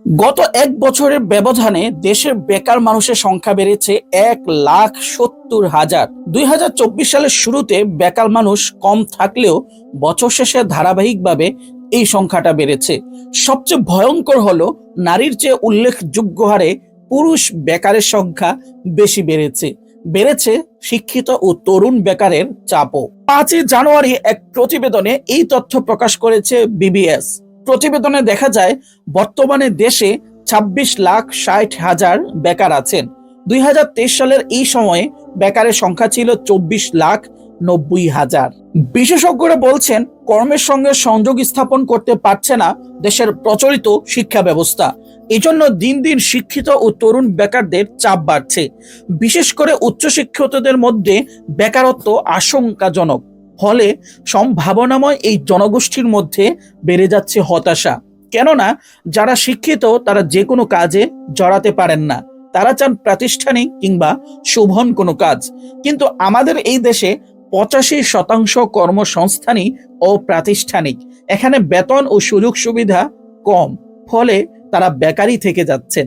গত এক বছরের ব্যবধানে দেশের বেকার মানুষের সংখ্যা বেড়েছে 1,70,000। 2024 সালের শুরুতে বেকার মানুষ কম থাকলেও বছর শেষে ধারাবাহিকভাবে এই সংখ্যাটা বেড়েছে। সবচেয়ে ভয়ঙ্কর হলো নারীর চেয়ে উল্লেখযোগ্য হারে পুরুষ বেকারের সংখ্যা বেশি বেড়েছে। বেড়েছে শিক্ষিত ও তরুণ বেকারের চাপও। 5 জানুয়ারি এক প্রতিবেদনে এই তথ্য প্রকাশ করেছে বিবিএস। প্রতিবেদনে দেখা যায় বর্তমানে দেশে 26,60,000 বেকার আছেন। 2023 সালের এই সময়ে বেকারের সংখ্যা ছিল 24,90,000। বিশেষজ্ঞরা বলছেন কর্মের সঙ্গে সংযোগ স্থাপন করতে পারছে না দেশের প্রচলিত শিক্ষা ব্যবস্থা। এজন্য দিন দিন শিক্ষিত ও তরুণ বেকারদের চাপ বাড়ছে। বিশেষ করে উচ্চশিক্ষিতদের মধ্যে বেকারত্ব আশঙ্কাজনক। ফলে সম্ভাবনাময় এই জনগোষ্ঠীর মধ্যে বেড়ে যাচ্ছে হতাশা। কেননা যারা শিক্ষিত তারা যে কোনো কাজে জড়াতে পারেন না, তারা চান প্রাতিষ্ঠানিক কিংবা শোভন কোনো কাজ। কিন্তু আমাদের এই দেশে 85% কর্মসংস্থানই অপ্রাতিষ্ঠানিক। এখানে বেতন ও সুযোগ সুবিধা কম, ফলে তারা বেকারই থেকে যাচ্ছেন।